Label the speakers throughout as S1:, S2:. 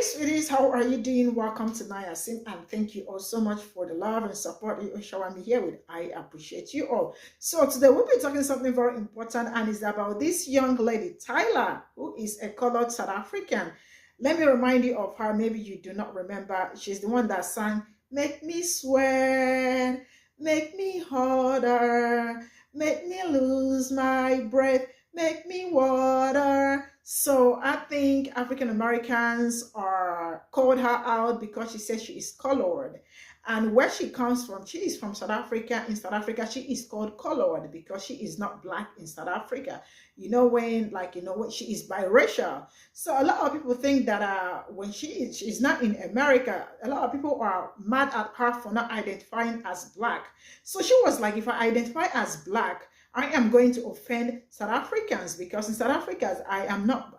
S1: sweeties, how are you doing? Welcome to Naya Sim, and thank you all so much for the love and support you shower me here with. I appreciate you all. So today we'll be talking something very important, and it's about this young lady, Tyla, who is a colored South African. Let me remind you of her. Maybe you do not remember. She's the one that sang "Make Me Sweat, Make Me Harder, Make Me Lose My Breath, Make Me Water." So I think African Americans are called her out because she says she is colored. And where she comes from, she is from South Africa. In South Africa, she is called colored because she is not black in South Africa. When she is biracial. So a lot of people think that when she's not in America, a lot of people are mad at her for not identifying as black. So she was like, if I identify as black, I am going to offend South Africans because in South Africa, I am not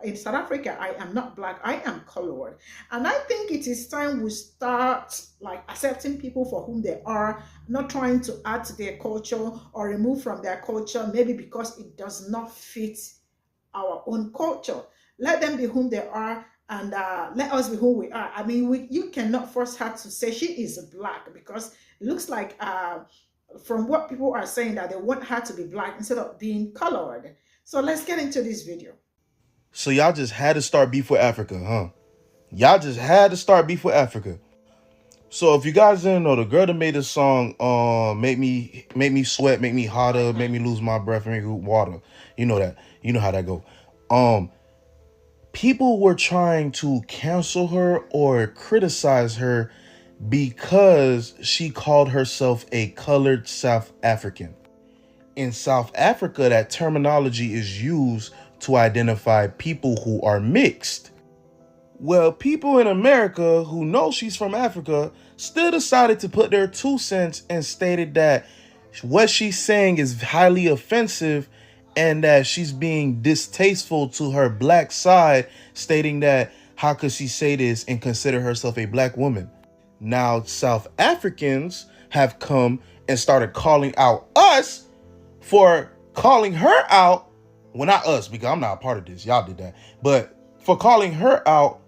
S1: black, I am colored. And I think it is time we start like accepting people for whom they are, not trying to add to their culture or remove from their culture, maybe because it does not fit our own culture. Let them be whom they are, and let us be who we are. I mean, you cannot force her to say she is black because it looks like from what people are saying that they want her to be black instead of being colored. So let's get into this video.
S2: So y'all just had to start beef with Africa, huh? Y'all just had to start beef with Africa. So if you guys didn't know, the girl that made this song, make me sweat, make me hotter, make me lose my breath, make me water. You know that. You know how that go. People were trying to cancel her or criticize her because she called herself a colored South African. In South Africa, that terminology is used to identify people who are mixed. Well, people in America who know she's from Africa still decided to put their 2 cents and stated that what she's saying is highly offensive and that she's being distasteful to her black side, stating that how could she say this and consider herself a black woman? Now, South Africans have come and started calling out us for calling her out. Well, not us, because I'm not a part of this. Y'all did that. But for calling her out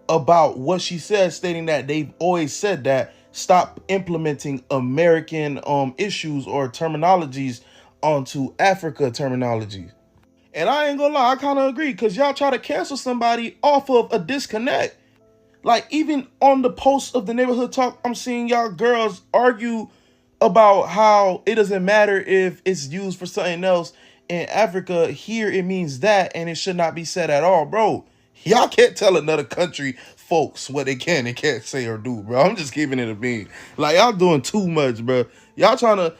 S2: about what she said, stating that they've always said that stop implementing American issues or terminologies onto Africa terminologies. And I ain't gonna lie, I kind of agree, because y'all try to cancel somebody off of a disconnect. Like, even on the post of the neighborhood talk, I'm seeing y'all girls argue about how it doesn't matter if it's used for something else in Africa. Here it means that, and it should not be said at all. Bro, y'all can't tell another country folks what they can and can't say or do, bro. I'm just keeping it a bean. Like, y'all doing too much, bro. Y'all trying to,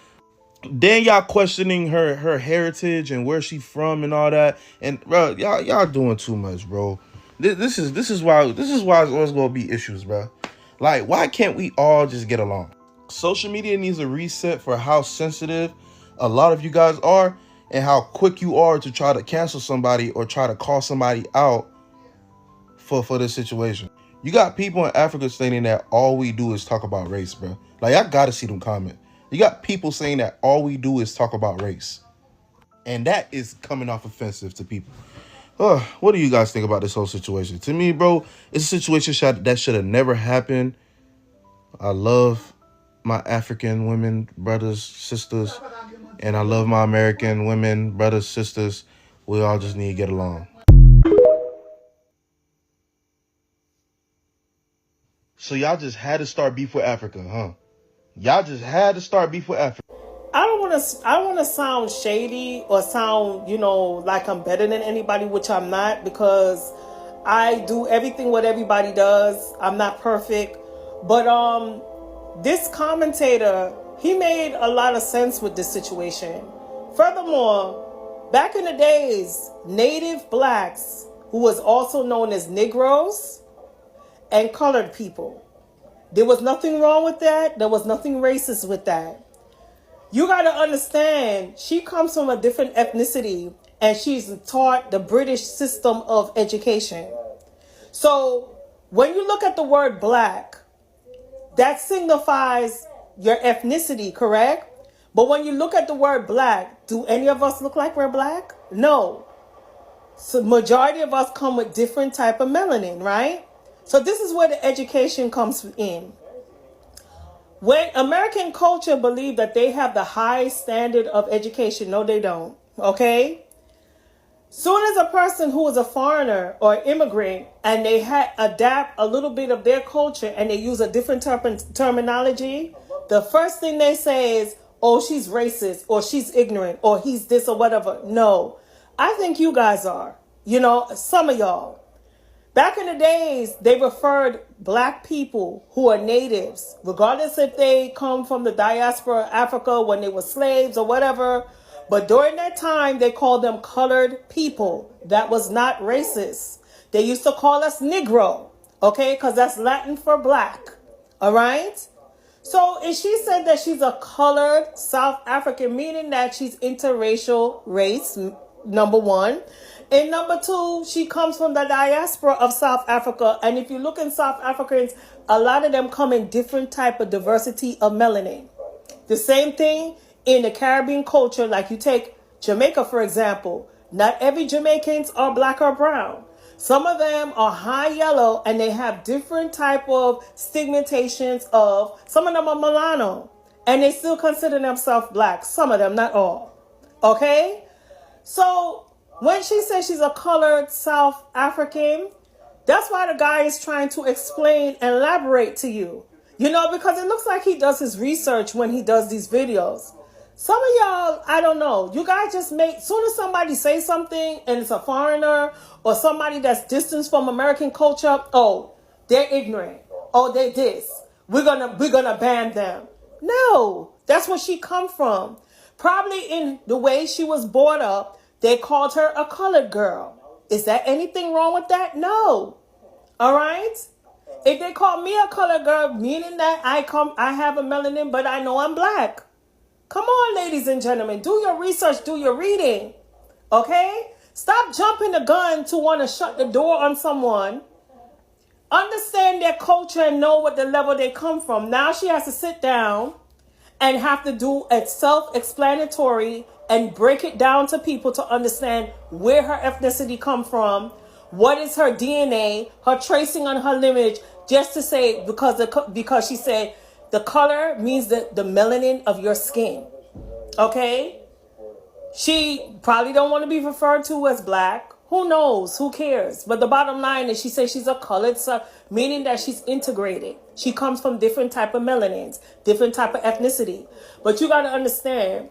S2: then y'all questioning her heritage and where she from and all that. And bro, y'all doing too much, bro. This is why it's always gonna be issues, bro. Like, why can't we all just get along? Social media needs a reset for how sensitive a lot of you guys are and how quick you are to try to cancel somebody or try to call somebody out for this situation. You got people in Africa saying that all we do is talk about race, bro. Like, I gotta see them comment. You got people saying that all we do is talk about race. And that is coming off offensive to people. What do you guys think about this whole situation? To me, bro, it's a situation that should have never happened. I love my African women, brothers, sisters, and I love my American women, brothers, sisters. We all just need to get along. So y'all just had to start beef with Africa, huh? Y'all just had to start beef with Africa.
S3: I don't want to sound shady or sound, like I'm better than anybody, which I'm not, because I do everything what everybody does. I'm not perfect. But this commentator, he made a lot of sense with this situation. Furthermore, back in the days, native blacks, who was also known as Negroes, and colored people, there was nothing wrong with that. There was nothing racist with that. You got to understand, she comes from a different ethnicity and she's taught the British system of education. So when you look at the word black, that signifies your ethnicity, correct? But when you look at the word black, do any of us look like we're black? No. So majority of us come with different type of melanin, right? So this is where the education comes in. When American culture believe that they have the highest standard of education, no, they don't. Okay? Soon as a person who is a foreigner or immigrant and they adapt a little bit of their culture and they use a different terminology, the first thing they say is, oh, she's racist or she's ignorant or he's this or whatever. No, I think you guys are. You know, some of y'all. Back in the days, they referred black people who are natives, regardless if they come from the diaspora of Africa when they were slaves or whatever. But during that time, they called them colored people. That was not racist. They used to call us Negro, okay? Because that's Latin for black, all right? So if she said that she's a colored South African, meaning that she's interracial race, number one. And number two, she comes from the diaspora of South Africa. And if you look in South Africans, a lot of them come in different type of diversity of melanin. The same thing in the Caribbean culture, like you take Jamaica, for example. Not every Jamaicans are black or brown. Some of them are high yellow and they have different type of stigmatizations of, some of them are Milano and they still consider themselves black. Some of them, not all. Okay? So when she says she's a colored South African, that's why the guy is trying to explain and elaborate to you. You know, because it looks like he does his research when he does these videos. Some of y'all, I don't know. You guys just make, soon as somebody say something and it's a foreigner or somebody that's distanced from American culture, oh, they're ignorant. Oh, they this. We're gonna ban them. No, that's where she come from. Probably in the way she was brought up, they called her a colored girl. Is there anything wrong with that? No. All right? If they call me a colored girl, meaning that I have a melanin, but I know I'm black. Come on, ladies and gentlemen, do your research, do your reading, okay? Stop jumping the gun to want to shut the door on someone. Understand their culture and know what the level they come from. Now she has to sit down and have to do a self-explanatory and break it down to people to understand where her ethnicity come from, what is her DNA, her tracing on her lineage, just to say, because she said, the color means the melanin of your skin. Okay? She probably don't want to be referred to as black. Who knows? Who cares? But the bottom line is she says she's a colored, meaning that she's integrated. She comes from different type of melanins, different type of ethnicity. But you got to understand,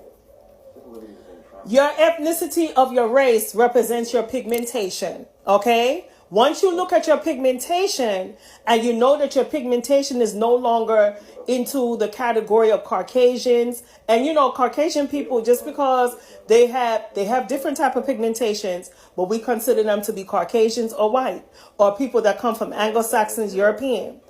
S3: your ethnicity of your race represents your pigmentation. Okay? Once you look at your pigmentation and you know that your pigmentation is no longer into the category of Caucasians, and you know, Caucasian people, just because they have different type of pigmentations, but we consider them to be Caucasians or white, or people that come from Anglo-Saxons, European.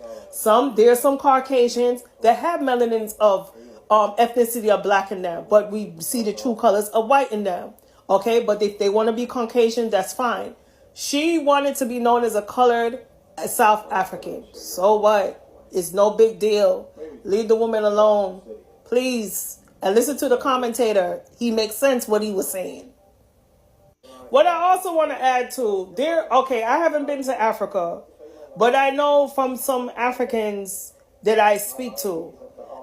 S3: There's some Caucasians that have melanins of ethnicity of black in them, but we see the true colors of white in them. Okay, but if they want to be Caucasian, that's fine. She wanted to be known as a colored South African. So what? It's no big deal. Leave the woman alone, please. And listen to the commentator. He makes sense what he was saying. What I also want to add to, I haven't been to Africa, but I know from some Africans that I speak to,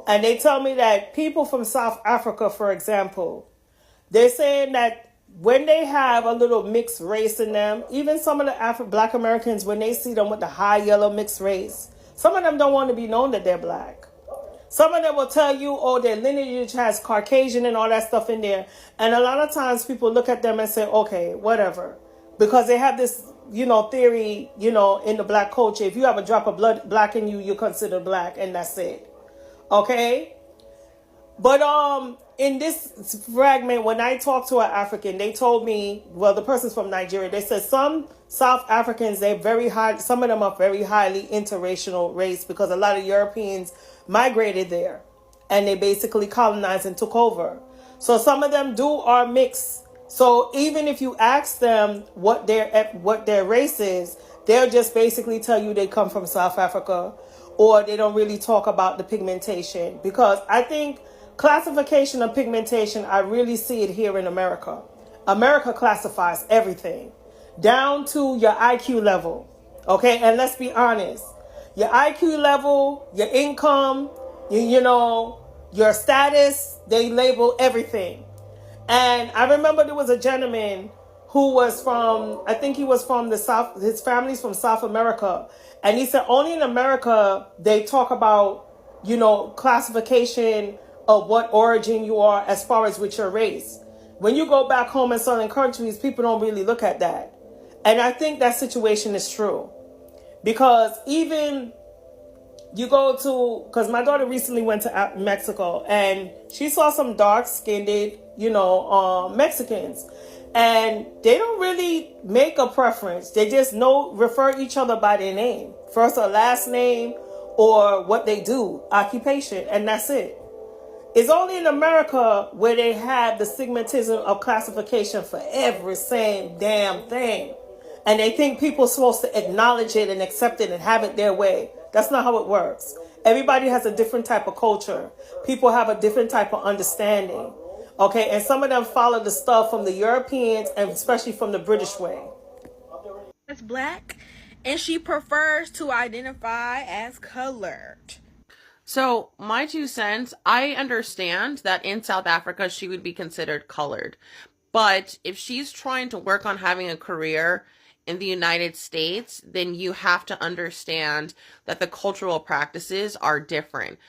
S3: and they tell me that people from South Africa, for example, they're saying that when they have a little mixed race in them, even some of the black Americans, when they see them with the high yellow mixed race, some of them don't want to be known that they're black. Some of them will tell you, oh, their lineage has Caucasian and all that stuff in there. And a lot of times people look at them and say, okay, whatever. Because they have this, theory, in the black culture. If you have a drop of blood black in you, you're considered black, and that's it. Okay? But in this fragment, when I talked to an African, they told me, well, the person's from Nigeria. They said some South Africans, some of them are very highly interracial race because a lot of Europeans migrated there and they basically colonized and took over. So some of them are mixed. So even if you ask them what their race is, they'll just basically tell you they come from South Africa, or they don't really talk about the pigmentation, because I think classification of pigmentation, I really see it here in America. America classifies everything down to your IQ level. Okay, and let's be honest. Your IQ level, your income, you know, your status, they label everything. And I remember there was a gentleman who was from, I think he was from the South, his family's from South America. And he said only in America they talk about, you know, classification of what origin you are as far as with your race. When you go back home in southern countries, people don't really look at that. And I think that situation is true. Because even you go to, because my daughter recently went to Mexico and she saw some dark skinned, you know, Mexicans. And they don't really make a preference. They just refer each other by their name. First or last name or what they do, occupation, and that's it. It's only in America where they have the stigmatism of classification for every same damn thing. And they think people are supposed to acknowledge it and accept it and have it their way. That's not how it works. Everybody has a different type of culture. People have a different type of understanding. Okay, and some of them follow the stuff from the Europeans and especially from the British way.
S4: As black, and she prefers to identify as colored.
S5: So, my 2 cents, I understand that in South Africa she would be considered colored. But if she's trying to work on having a career in the United States, then you have to understand that the cultural practices are different.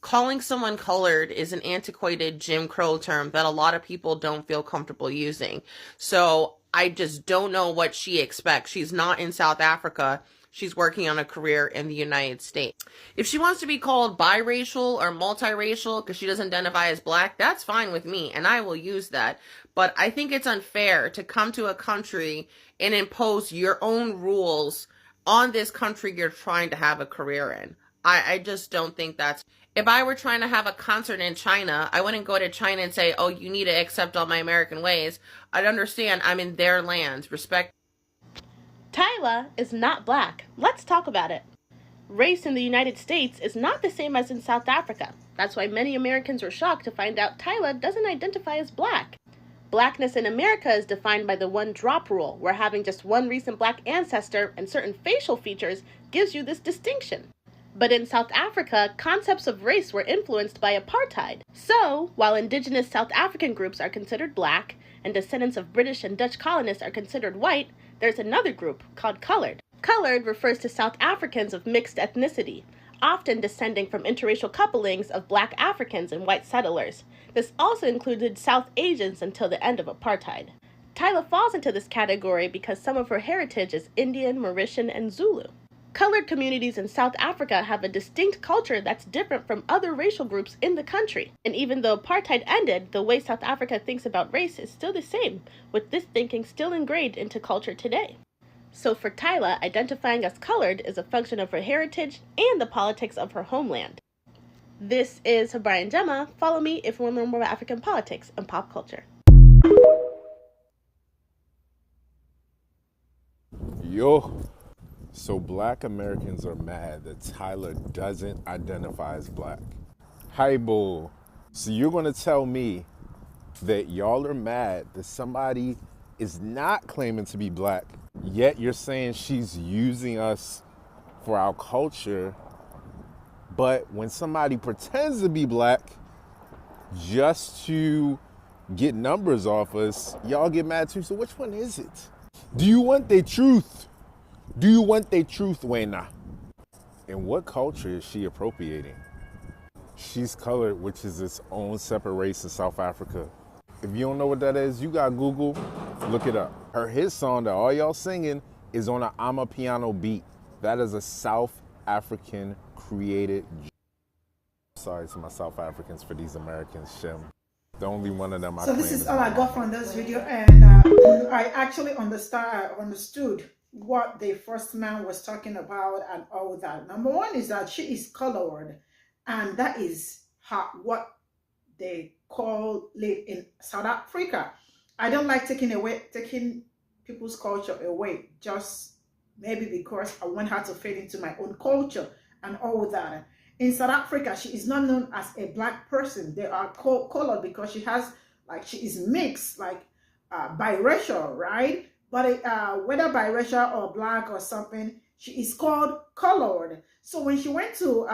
S5: Calling someone colored is an antiquated Jim Crow term that a lot of people don't feel comfortable using. So I just don't know what she expects. She's not in South Africa. She's working on a career in the United States. If she wants to be called biracial or multiracial because she doesn't identify as black, that's fine with me, and I will use that. But I think it's unfair to come to a country and impose your own rules on this country you're trying to have a career in. I just don't think that's... If I were trying to have a concert in China, I wouldn't go to China and say, oh, you need to accept all my American ways. I'd understand I'm in their land. Respect.
S6: Tyla is not black. Let's talk about it. Race in the United States is not the same as in South Africa. That's why many Americans were shocked to find out Tyla doesn't identify as black. Blackness in America is defined by the one-drop rule, where having just one recent black ancestor and certain facial features gives you this distinction. But in South Africa, concepts of race were influenced by apartheid. So, while indigenous South African groups are considered black, and descendants of British and Dutch colonists are considered white, there's another group called colored. Colored refers to South Africans of mixed ethnicity, often descending from interracial couplings of black Africans and white settlers. This also included South Asians until the end of apartheid. Tyla falls into this category because some of her heritage is Indian, Mauritian, and Zulu. Colored communities in South Africa have a distinct culture that's different from other racial groups in the country. And even though apartheid ended, the way South Africa thinks about race is still the same, with this thinking still ingrained into culture today. So for Tyla, identifying as colored is a function of her heritage and the politics of her homeland. This is Brian Gemma. Follow me if you want to learn more about African politics and pop culture.
S7: Yo. So black Americans are mad that Tyla doesn't identify as black. Hi, bull. So you're going to tell me that y'all are mad that somebody is not claiming to be black, yet you're saying she's using us for our culture, but when somebody pretends to be black just to get numbers off us, y'all get mad too. So which one is it? Do you want the truth? Do you want the truth, Wayna? And what culture is she appropriating? She's colored, which is its own separate race in South Africa. If you don't know what that is, you got Google, look it up. Her hit song that all y'all singing is on an Amapiano beat. That is a South African created. Sorry to my South Africans for these Americans, Shem. The only one of them I
S1: So this
S7: claim
S1: is all I got from this video, and I actually understood what the first man was talking about and all that. Number one is that she is colored, and that is what they call it in South Africa. I don't like taking people's culture away, just maybe because I want her to fit into my own culture and all that. In South Africa, she is not known as a black person. They are colored because she is mixed, biracial, right? But whether biracial or black or something, she is called colored. So when she went to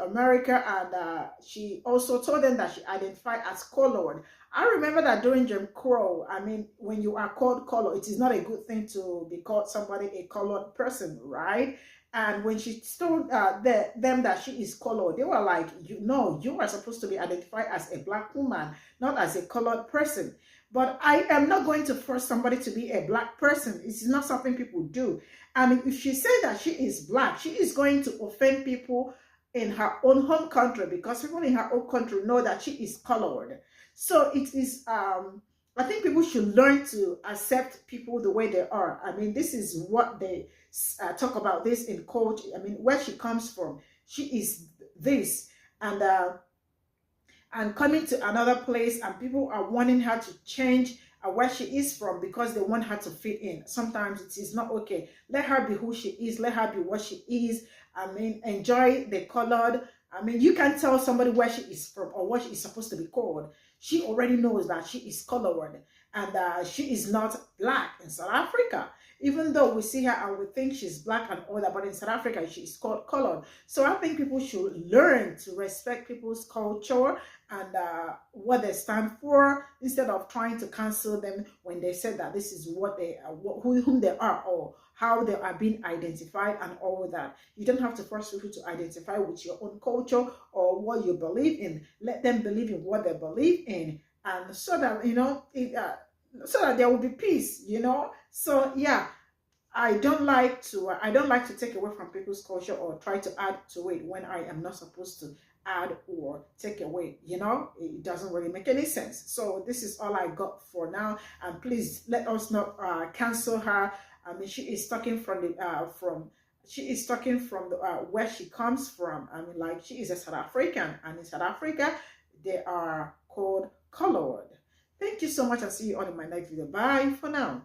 S1: America, and she also told them that she identified as colored. I remember that during Jim Crow, I mean, when you are called color, it is not a good thing to be called somebody a colored person, right? And when she told them that she is colored, they were like, you know, you are supposed to be identified as a black woman, not as a colored person. But I am not going to force somebody to be a black person. It's not something people do. And if she says that she is black, she is going to offend people in her own home country, because people in her own country know that she is colored. So it is, I think people should learn to accept people the way they are. I mean, this is what they talk about this in culture. I mean, where she comes from, she is this. And coming to another place, and people are wanting her to change where she is from because they want her to fit in. Sometimes it is not okay. Let her be who she is. Let her be what she is. I mean, enjoy the colored. I mean, you can tell somebody where she is from or what she is supposed to be called. She already knows that she is colored, and she is not black in South Africa. Even though we see her and we think she's black and all that, but in South Africa, she is called colored. So I think people should learn to respect people's culture and what they stand for, instead of trying to cancel them when they said that this is what they are, whom they are, or how they are being identified and all that. You don't have to force people to identify with your own culture or what you believe in. Let them believe in what they believe in, and so that, you know, so that there will be peace, you know. So yeah, I don't like to take away from people's culture or try to add to it when I am not supposed to add or take away. You know, it doesn't really make any sense. So this is all I got for now, and please let us not cancel her. I mean, she is talking from the where she comes from. I mean, like, she is a South African, and in South Africa they are called colored. Thank you so much. I'll see you all in my next video. Bye for now.